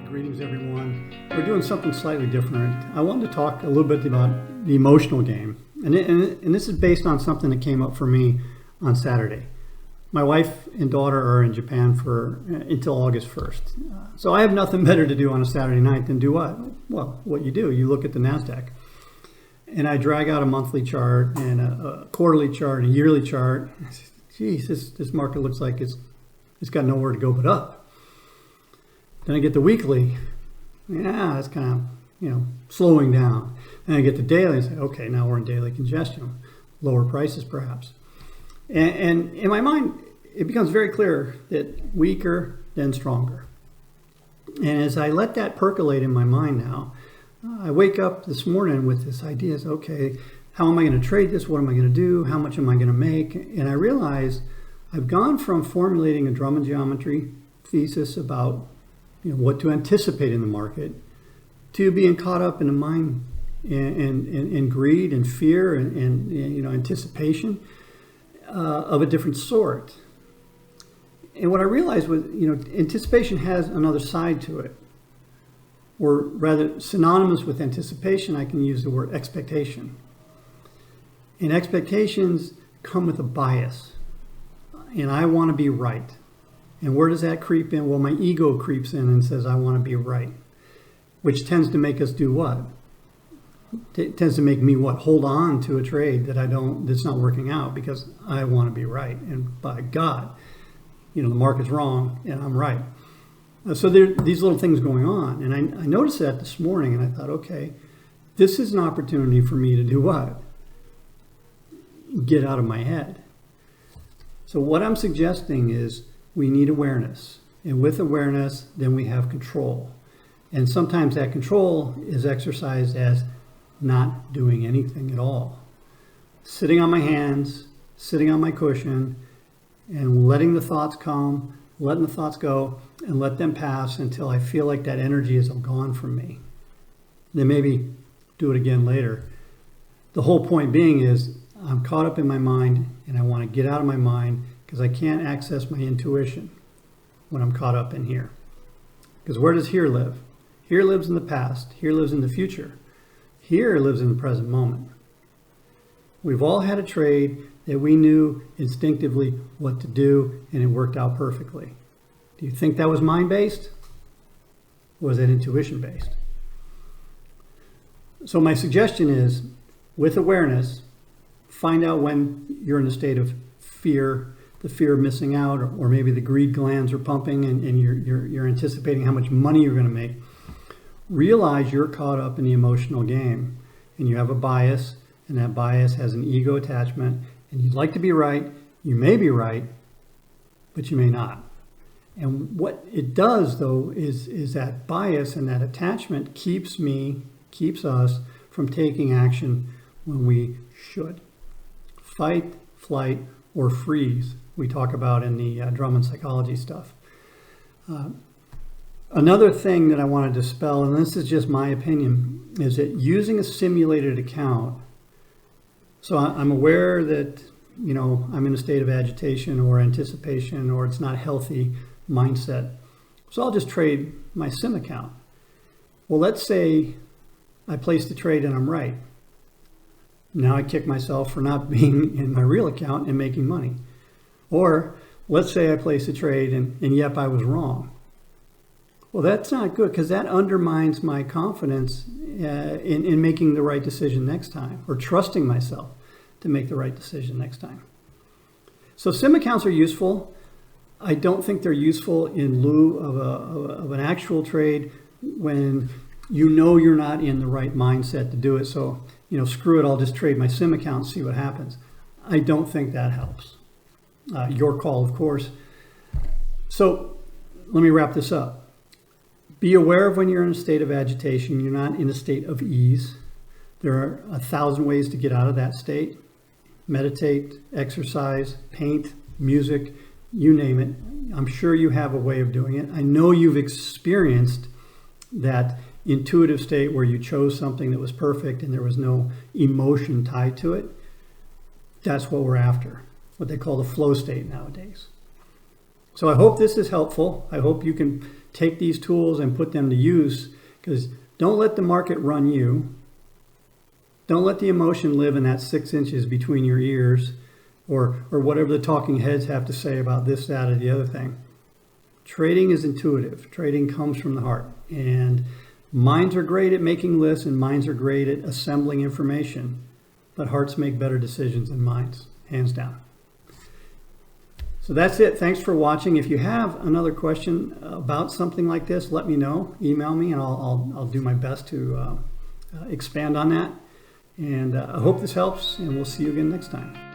Greetings, everyone. We're doing something slightly different. I wanted to talk a little bit about the emotional game. And this is based on something that came up for me on Saturday. My wife and daughter are in Japan for until August 1st. So I have nothing better to do on a Saturday night than do what? Well, what you do, you look at the NASDAQ. And I drag out a monthly chart and a quarterly chart and a yearly chart. I say, geez, this market looks like it's got nowhere to go but up. Then I get the weekly. Yeah, it's kind of, slowing down. And I get the daily and say, okay, now we're in daily congestion. Lower prices perhaps. And in my mind, it becomes very clear that weaker, then stronger. And as I let that percolate in my mind now, I wake up this morning with this idea, okay, how am I going to trade this? What am I going to do? How much am I going to make? And I realize I've gone from formulating a Drummond geometry thesis about what to anticipate in the market to being caught up in the mind and greed and fear and anticipation of a different sort. And what I realized was, anticipation has another side to it. Or rather, synonymous with anticipation, I can use the word expectation. And expectations come with a bias. And I want to be right. And where does that creep in? Well, my ego creeps in and says, I want to be right. Which tends to make us do what? It tends to make me what? Hold on to a trade that's not working out because I want to be right. And by God, the market's wrong and I'm right. So there are these little things going on. And I noticed that this morning and I thought, okay, this is an opportunity for me to do what? Get out of my head. So what I'm suggesting is we need awareness. And with awareness, then we have control. And sometimes that control is exercised as not doing anything at all. Sitting on my hands, sitting on my cushion, and letting the thoughts come, letting the thoughts go, and let them pass until I feel like that energy is gone from me. Then maybe do it again later. The whole point being is I'm caught up in my mind and I want to get out of my mind because I can't access my intuition when I'm caught up in here. Because where does here live? Here lives in the past. Here lives in the future. Here lives in the present moment. We've all had a trade that we knew instinctively what to do and it worked out perfectly. Do you think that was mind-based? Or was it intuition-based? So my suggestion is, with awareness, find out when you're in a state of fear, the fear of missing out, or maybe the greed glands are pumping and you're anticipating how much money you're going to make. Realize you're caught up in the emotional game and you have a bias, and that bias has an ego attachment, and you'd like to be right. You may be right, but you may not. And what it does, though, is that bias and that attachment keeps us from taking action when we should. Fight, flight, or freeze, we talk about in the Drummond psychology stuff. Another thing that I want to dispel, and this is just my opinion, is that using a simulated account, so I'm aware that, I'm in a state of agitation or anticipation or it's not healthy mindset. So I'll just trade my sim account. Well, let's say I placed the trade and I'm right. Now I kick myself for not being in my real account and making money. Or let's say I placed a trade and yep, I was wrong. Well, that's not good because that undermines my confidence in making the right decision next time, or trusting myself to make the right decision next time. So sim accounts are useful. I don't think they're useful in lieu of an actual trade when you're not in the right mindset to do it. So, screw it, I'll just trade my sim account and see what happens. I don't think that helps. Your call, of course. So let me wrap this up. Be aware of when you're in a state of agitation. You're not in a state of ease. There are 1,000 ways to get out of that state. Meditate, exercise, paint, music, you name it. I'm sure you have a way of doing it. I know you've experienced that intuitive state where you chose something that was perfect and there was no emotion tied to it. That's what we're after, what they call the flow state nowadays. So I hope this is helpful. I hope you can take these tools and put them to use, because don't let the market run you. Don't let the emotion live in that 6 inches between your ears, or whatever the talking heads have to say about this, that, or the other thing. Trading is intuitive. Trading comes from the heart. And minds are great at making lists, and minds are great at assembling information. But hearts make better decisions than minds, hands down. So that's it. Thanks for watching. If you have another question about something like this, let me know. Email me, and I'll do my best to expand on that. And I hope this helps, and we'll see you again next time.